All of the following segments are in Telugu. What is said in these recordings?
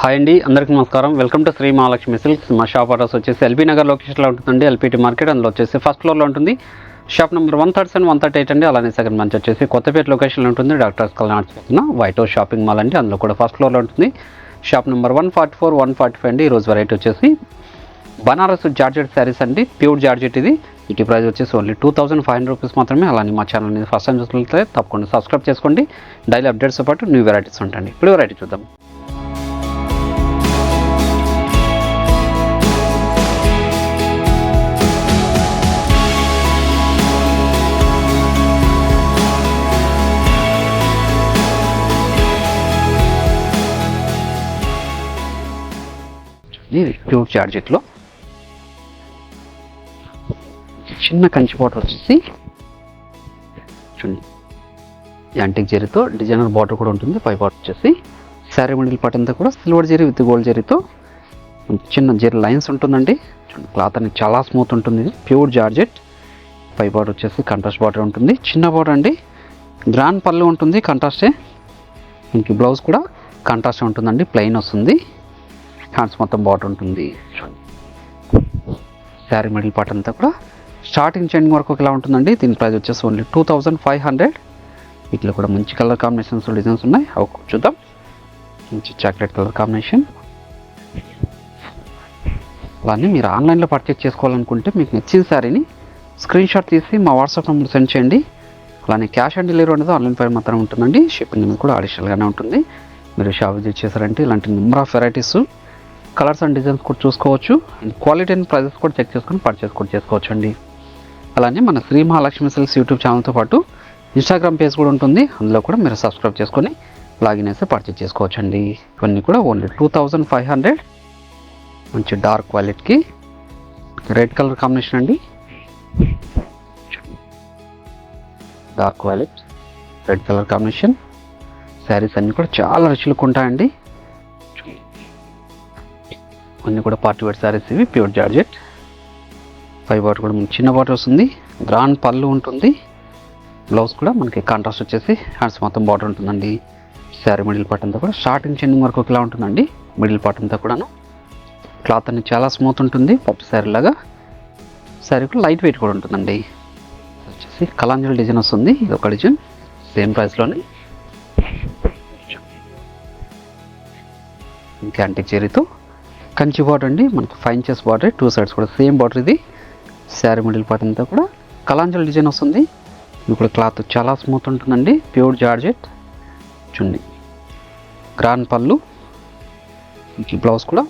హాయ్ అండి, అందరికీ నమస్కారం. Welcome to Shri Mahalakshmi silks. మా షాప్ అడ్రస్ వచ్చేసి ఎల్బీ నగర్ లొకేషన్లో ఉంటుందండి. ఎల్పిటి మార్కెట్, అందులో వచ్చేసి ఫస్ట్ ఫ్లోర్లో ఉంటుంది. షాప్ నెంబర్ 137, 138 అండి. అలానే సెకండ్ మంచి వచ్చేసి కొత్తపేట లొకేషన్లో ఉంటుంది. డాక్టర్స్ కళ్యాణ వైట్ హౌస్ షాపింగ్ మాల్ అండి, అందులో కూడా ఫస్ట్ ఫ్లోర్లో ఉంటుంది. షాప్ నెంబర్ 144, 145 అండి. ఈరోజు వెరైటీ వచ్చేసి బనారస్ జార్జెట్ శారీస్ అండి, ప్యూర్ జార్జెట్. ఇది వీటి ప్రైస్ వచ్చేసి ఓన్లీ 2500 రూపీస్ మాత్రమే. అలానే మా ఛానల్ని ఫస్ట్ టైం చూసినట్లయితే తప్పకుండా సబ్స్క్రైబ్ చేసుకోండి. డైలీ అప్డేట్స్తో పాటు న్యూ వెరైటీస్ ఉంటాయండి. ఇప్పుడు వెరైటీ చూద్దాం. ఇది ప్యూర్ జార్జెట్లో చిన్న కంచి బార్డర్ వచ్చేసి చూడండి, యాంటిక్ జరీతో డిజైనర్ బార్డర్ కూడా ఉంటుంది. పై బార్డర్ వచ్చేసి శారీ మిడిల్ పార్ట్ అంతా కూడా సిల్వర్ జరీ విత్ గోల్డ్ జరీతో చిన్న జరీ లైన్స్ ఉంటుందండి. చూడండి, క్లాత్ అనేది చాలా స్మూత్ ఉంటుంది. ఇది ప్యూర్ జార్జెట్. పై బార్డర్ వచ్చేసి కంట్రాస్ట్ బార్డర్ ఉంటుంది. చిన్న బార్డర్ అండి, గ్రాండ్ పళ్ళు ఉంటుంది, కంట్రాస్టే. దీనికి బ్లౌజ్ కూడా కంట్రాస్ట్ ఉంటుందండి, ప్లెయిన్ వస్తుంది. హ్యాండ్స్ మొత్తం బార్డర్ ఉంటుంది. శారీ మిడిల్ పార్ట్ అంతా కూడా స్టార్టింగ్ చెండింగ్ వరకు ఇలా ఉంటుందండి. దీని ప్రైస్ వచ్చేసి ఓన్లీ 2500. వీటిలో కూడా మంచి కలర్ కాంబినేషన్స్, డిజైన్స్ ఉన్నాయి. అవి చూద్దాం. మంచి చాక్లెట్ కలర్ కాంబినేషన్. అలానే మీరు ఆన్లైన్లో పర్చేస్ చేసుకోవాలనుకుంటే మీకు నచ్చిన శారీని స్క్రీన్ షాట్ తీసి మా వాట్సాప్ నెంబర్ సెండ్ చేయండి. అలానే క్యాష్ ఆన్ డెలివరీ అనేది ఆన్లైన్ పేరు మాత్రం ఉంటుందండి. షిప్పింగ్ అనేది కూడా అడిషనల్గానే ఉంటుంది. మీరు షాప్ విజిట్ చేశారంటే ఇలాంటి number of varieties, colours and designs కూడా చూసుకోవచ్చు. అండ్ క్వాలిటీ అండ్ ప్రైజెస్ కూడా చెక్ చేసుకొని పర్చేస్ కూడా చేసుకోవచ్చు అండి. అలానే మన శ్రీ మహాలక్ష్మి సిల్క్స్ యూట్యూబ్ ఛానల్తో పాటు ఇన్స్టాగ్రామ్ పేజ్ కూడా ఉంటుంది. అందులో కూడా మీరు సబ్స్క్రైబ్ చేసుకొని లాగిన్ అయితే పర్చేస్ చేసుకోవచ్చు అండి. ఇవన్నీ కూడా ఓన్లీ 2500. మంచి డార్క్ క్వాలిటీకి రెడ్ కలర్ కాంబినేషన్ అండి. Dark quality red colour combination. Saris అన్నీ కూడా చాలా రుచులకు ఉంటాయండి. అన్నీ కూడా పార్టీ వేర్ శారీస్ ఇవి, ప్యూర్ జార్జెట్. పై బార్డర్ కూడా మనకి చిన్న బార్డర్ వస్తుంది, గ్రాండ్ పళ్ళు ఉంటుంది. బ్లౌజ్ కూడా మనకి కాంట్రాస్ట్ వచ్చేసి హ్యాండ్స్ మొత్తం బార్డర్ ఉంటుందండి. శారీ మిడిల్ పార్ట్ అంతా కూడా స్టార్టింగ్ చెండింగ్ వరకు ఇలా ఉంటుందండి. మిడిల్ పార్ట్ అంతా కూడాను క్లాత్ అనేది చాలా స్మూత్ ఉంటుంది, పప్పు శారీ లాగా. శారీ కూడా లైట్ వెయిట్ కూడా ఉంటుందండి. వచ్చేసి కలాంజల్ డిజైన్ వస్తుంది. ఇది ఒక డిజైన్ సేమ్ ప్రైస్లోనే. ఇంకా యాంటిక్ జరీతో కంచి బార్డర్ అండి, మనకి 5 inches బార్డర్, 2 sides కూడా సేమ్ బార్డర్. ఇది శారీ మిడిల్ పార్ట్ అంతా కూడా కలాంజల్ డిజైన్ వస్తుంది. ఇది కూడా క్లాత్ చాలా స్మూత్ ఉంటుందండి, ప్యూర్ జార్జెట్. చూడండి, గ్రాండ్ పళ్ళు. ఈ బ్లౌజ్ కూడా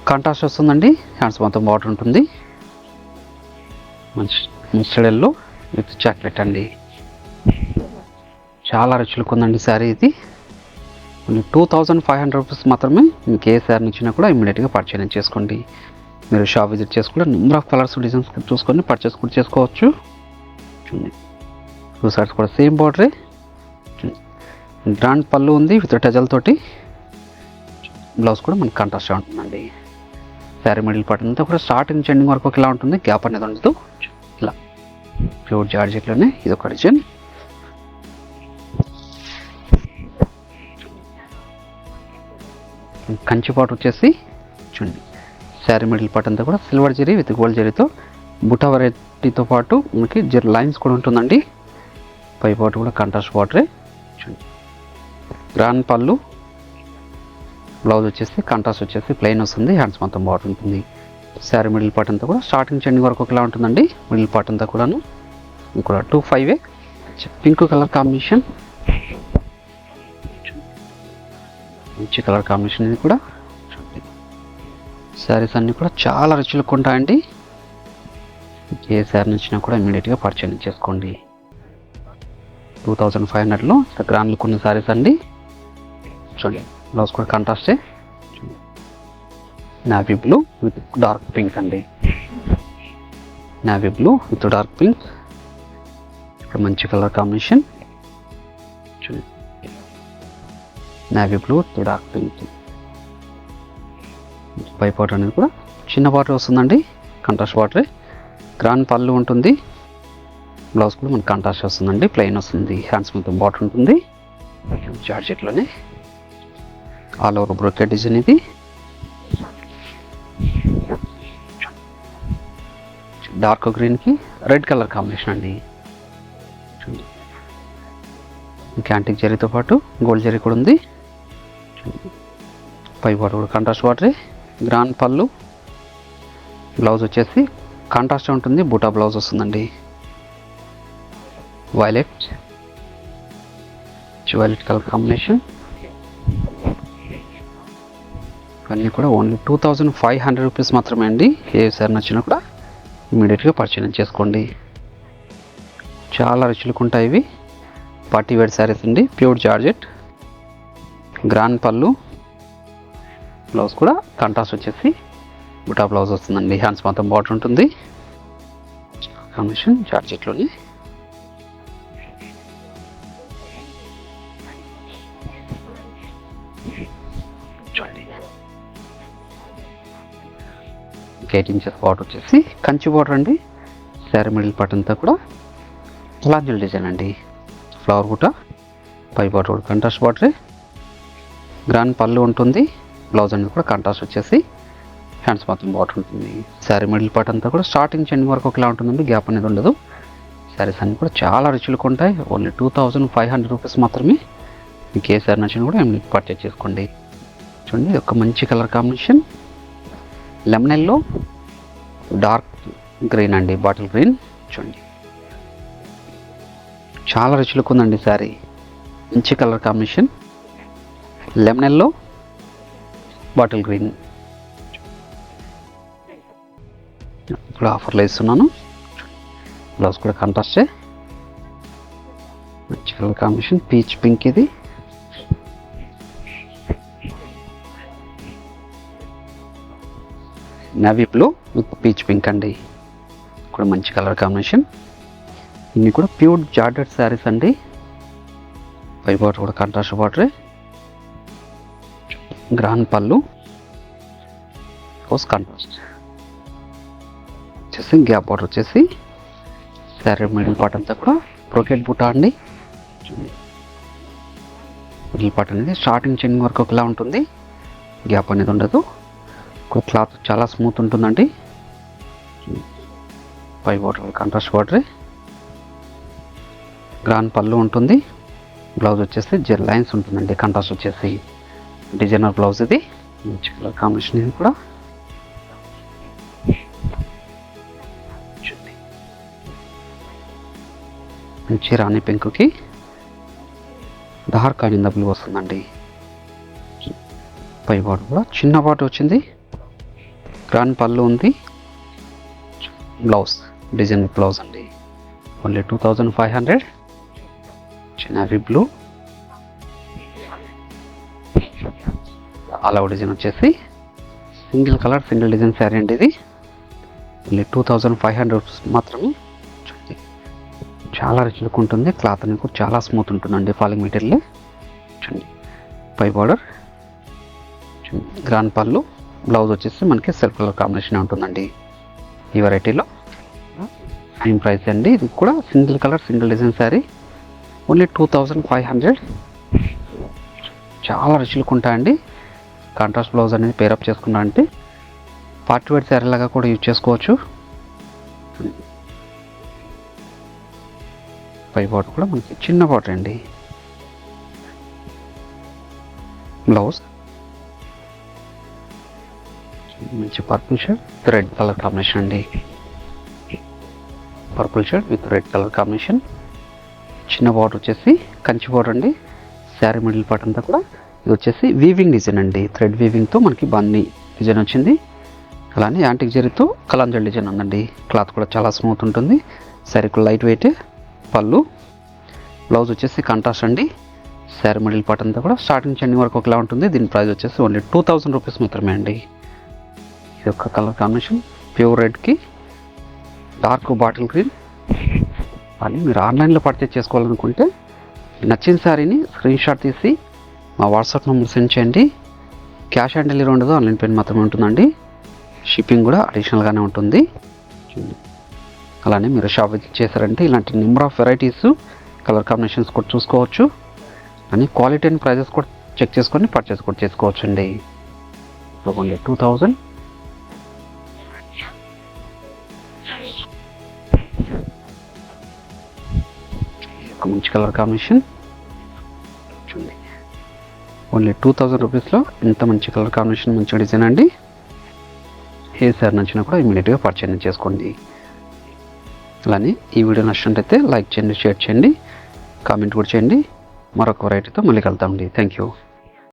కాంట్రాస్ట్ వస్తుందండి, హ్యాండ్స్ మొత్తం బార్డర్ ఉంటుంది. మంచి మిస్టర్డ్ ఎల్లో విత్ చాక్లెట్ అండి. చాలా రుచులకు ఉందండి శారీ. ఇది 2500 రూపీస్ మాత్రమే. మీకు ఏ శారీ నచ్చినా కూడా ఇమ్మీడియట్గా పర్చేజ్ చేసుకోండి. మీరు షాప్ విజిట్ చేసుకుంటే నెంబర్ ఆఫ్ కలర్స్, డిజైన్స్ చూసుకొని పర్చేస్ కూడా చేసుకోవచ్చు. చూడండి, 2 sides కూడా సేమ్ బార్డరే. గ్రాండ్ పళ్ళు ఉంది విత్ టజల్ తోటి. బ్లౌజ్ కూడా మనకి కాంట్రాస్ట్ ఉంటుందండి. శారీ మిడిల్ పార్ట్ అంతా కూడా స్టార్టింగ్ చెండింగ్ వరకు ఇలా ఉంటుంది, గ్యాప్ అనేది ఉండదు. ఇలా ప్యూర్ జార్జెట్లోనే ఇది ఒక డిజైన్. కంచి పాటు వచ్చేసి చూడండి, శారీ మిడిల్ పార్ట్ అంతా కూడా సిల్వర్ జరీ విత్ గోల్డ్ జరీతో బుటా వెరైటీతో పాటు మనకి జరీ లైన్స్ కూడా ఉంటుందండి. పై పాటు కూడా కాంట్రాస్ట్ బార్డరే. చూడండి, గ్రాండ్ పళ్ళు. బ్లౌజ్ వచ్చేసి కాంట్రాస్ట్ వచ్చేసి ప్లెయిన్ వస్తుంది, హ్యాండ్స్ మొత్తం బార్డర్ ఉంటుంది. శారీ మిడిల్ పార్ట్ అంతా కూడా స్టార్టింగ్ చెండింగ్ వరకు ఇలా ఉంటుందండి. మిడిల్ పార్ట్ అంతా కూడాను ఇక్కడ 25 పింక్ కలర్ కాంబినేషన్. మంచి కలర్ కాంబినేషన్. ఇది కూడా శారీస్ అన్నీ కూడా చాలా రుచులకు ఉంటాయండి. ఏ శారీ నచ్చినా కూడా ఇమీడియట్గా పర్చేజ్ చేసుకోండి. 2500లో గ్రాండ్ లుక్ ఉన్న శారీస్ అండి. చూడండి, బ్లౌజ్ కూడా కాంట్రాస్టే. Navy blue with dark pink అండి. Navy blue with dark pink. ఇక్కడ మంచి కలర్ కాంబినేషన్. చూడండి, navy blue with dark pink. పై బార్డర్ అనేది కూడా చిన్న బార్డర్ వస్తుందండి, కాంట్రాస్ట్ బార్డరే. గ్రాండ్ పళ్ళు ఉంటుంది. బ్లౌజ్ కూడా మనకు కాంట్రాస్ట్ వస్తుందండి, ప్లెయిన్ వస్తుంది, హ్యాండ్స్ మొత్తం బార్డర్ ఉంటుంది. జార్జెట్లోనే ఆల్ ఓవర్ బ్రోకెట్ డిజైన్ ఇది. డార్క్ గ్రీన్కి రెడ్ కలర్ కాంబినేషన్ అండి. యాంటిక్ జరీతో పాటు గోల్డ్ జరీ కూడా ఉంది. పై బార్డర్ కూడా కాంట్రాస్ట్ బార్డర్. గ్రాండ్ పళ్ళు. బ్లౌజ్ వచ్చేసి కాంట్రాస్ట్ ఉంటుంది, బూటా బ్లౌజ్ వస్తుందండి. Violet colour combination. ఇవన్నీ కూడా ఓన్లీ 2500 రూపీస్ మాత్రమే అండి. ఏ సార్ నచ్చినా కూడా ఇమీడియట్గా పర్చేజ్ చేసుకోండి. చాలా రుచులకు ఉంటాయి ఇవి. పార్టీ వేర్ శారీస్ అండి. Pure georgette. గ్రాండ్ పళ్ళు. బ్లౌజ్ కూడా కాంట్రాస్ట్ వచ్చేసి బుటా బ్లౌజ్ వస్తుందండి. హ్యాండ్స్ మొత్తం బార్డర్ ఉంటుంది. కాంబినేషన్ జార్జెట్లోని. చూడండి 8 ఇంచెస్ బార్డర్ వచ్చేసి కంచి బార్డర్ అండి. శారీ మిడిల్ పార్ట్ అంతా కూడా లాంజల్ డిజైన్ అండి. ఫ్లవర్ బుట్ట. పై బార్డర్ కూడా కాంట్రాస్ట్ బార్డరే. గ్రాండ్ పళ్ళు ఉంటుంది. బ్లౌజ్ అనేది కూడా కాంట్రాస్ట్ వచ్చేసి హ్యాండ్స్ మొత్తం బార్డర్ ఉంటుంది. శారీ మిడిల్ పార్ట్ అంతా కూడా స్టార్టింగ్ ఎండింగ్ వరకు ఒకలా ఉంటుందండి, గ్యాప్ అనేది ఉండదు. శారీస్ అన్నీ కూడా చాలా రుచులకు ఉంటాయి. ఓన్లీ 2500 రూపీస్ మాత్రమే. మీకు ఏ శారీ నచ్చినా కూడా ఏమి పర్చేజ్ చేసుకోండి. చూడండి ఒక మంచి colour combination. Lemon yellow, dark green అండి, బాటిల్ గ్రీన్. చూడండి చాలా రుచులకు ఉందండి శారీ. మంచి colour combination. Lemon yellow, bottle green. ఇప్పుడు ఆఫర్లో ఇస్తున్నాను. బ్లౌజ్ కూడా కాంట్రాస్టే. మంచి కలర్ కాంబినేషన్. పీచ్ పింక్ ఇది. Navy blue with peach pink అండి. కూడా మంచి కలర్ కాంబినేషన్. ఇన్ని కూడా ప్యూర్ జార్జెట్ శారీస్ అండి. పై బార్డర్ కూడా కాంట్రాస్ట్ బార్డరే. గ్రాండ్ పళ్ళు కాంట్రాస్ట్ వచ్చేసి గ్యాప్ బార్డర్ వచ్చేసి శారీ మిడిల్ పార్ట్ అంతా కూడా బ్రోకెట్ బూటా అండి. మిడిల్ పార్ట్ అనేది స్టార్టింగ్ చెండింగ్ వరకు ఒకలా ఉంటుంది, గ్యాప్ అనేది ఉండదు. క్లాత్ చాలా స్మూత్ ఉంటుందండి. పై బార్డర్ కాంట్రాస్ట్ బార్డరే. గ్రాండ్ పళ్ళు ఉంటుంది. బ్లౌజ్ వచ్చేసి జెల్ లైన్స్ ఉంటుందండి. కాంట్రాస్ట్ వచ్చేసి డిజైనర్ బ్లౌజ్ ఇది. మంచి కలర్ కాంబినేషన్ ఇది కూడా. మంచి రాణి పింక్కి డార్క్ ఆనింద బ్లూ వస్తుందండి. పై బార్డర్ కూడా చిన్న బార్డర్ వచ్చింది. గ్రాండ్ పళ్ళు ఉంది. బ్లౌజ్ డిజైన్ బ్లౌజ్ అండి. Only 2500. Navy blue. All over design వచ్చేసి single colour single design sari అండి ఇది. ఓన్లీ 2500 మాత్రమే. చాలా రుచులకు ఉంటుంది. క్లాత్ అనేది కూడా చాలా స్మూత్ ఉంటుందండి. Falling material. చూడండి పై బార్డర్, గ్రాండ్ పళ్ళు. బ్లౌజ్ వచ్చేసి మనకి సెల్ఫ్ కలర్ కాంబినేషన్ ఉంటుందండి. ఈ వెరైటీలో సేమ్ ప్రైస్ అండి. ఇది కూడా single colour single design sari. Only 2500. చాలా రుచులకు ఉంటాయండి. కాంట్రాస్ట్ బ్లౌజ్ అనేది పేరప్ చేసుకున్నా అంటే పార్టీ వేర్ శారీ లాగా కూడా యూజ్ చేసుకోవచ్చు. పై బార్డర్ కూడా మనకి చిన్న బార్డర్ అండి. బ్లౌజ్ మంచి purple shade red colour combination అండి. Purple shade with red colour combination. చిన్న బార్డర్ వచ్చేసి కంచి బార్డర్ అండి. శారీ మిడిల్ పార్ట్ అంతా కూడా ఇది వచ్చేసి వీవింగ్ డిజైన్ అండి. థ్రెడ్ వీవింగ్తో మనకి బన్నీ డిజైన్ వచ్చింది. అలానే యాంటిక్ జరీతో కలాంజల్ డిజైన్ ఉందండి. క్లాత్ కూడా చాలా స్మూత్ ఉంటుంది. శారీకు లైట్ వెయిట్. పళ్ళు. బ్లౌజ్ వచ్చేసి కాంట్రాస్ట్ అండి. శారీ మిడిల్ పార్ట్ అంతా కూడా స్టార్టింగ్ చెండింగ్ వరకు ఒకలా ఉంటుంది. దీని ప్రైస్ వచ్చేసి ఓన్లీ 2000 రూపీస్ మాత్రమే అండి. ఇది ఒక కలర్ కాంబినేషన్. ప్యూర్ రెడ్కి డార్క్ బాటిల్ గ్రీన్. అని మీరు ఆన్లైన్లో పర్చేజ్ చేసుకోవాలనుకుంటే నచ్చిన శారీని స్క్రీన్ షాట్ తీసి మా వాట్సాప్ నెంబర్ సెండ్ చేయండి. క్యాష్ ఆన్ డెలివరీ ఉండదు, ఆన్లైన్ పేమెంట్ మాత్రమే ఉంటుందండి. షిప్పింగ్ కూడా అడిషనల్గానే ఉంటుంది. అలానే మీరు షాప్ విజిట్ చేశారంటే ఇలాంటి number of varieties colour combinations కూడా చూసుకోవచ్చు. అని క్వాలిటీ అండ్ ప్రైజెస్ కూడా చెక్ చేసుకొని పర్చేస్ కూడా చేసుకోవచ్చండి. ఓన్లీ 2000. ఒక మంచి కలర్ కాంబినేషన్ చూడండి. ఓన్లీ 2000 రూపీస్లో ఇంత మంచి కలర్ కాంబినేషన్, మంచి డిజైన్ అండి. ఏ సార్ నచ్చినా కూడా ఇమీడియట్గా పర్చేజ్ చేసుకోండి. అలానే ఈ వీడియో నచ్చినట్లయితే లైక్ చేయండి, షేర్ చేయండి, కామెంట్ కూడా చేయండి. మరొక వెరైటీతో మళ్ళీ కలుద్దామండి. Thank you.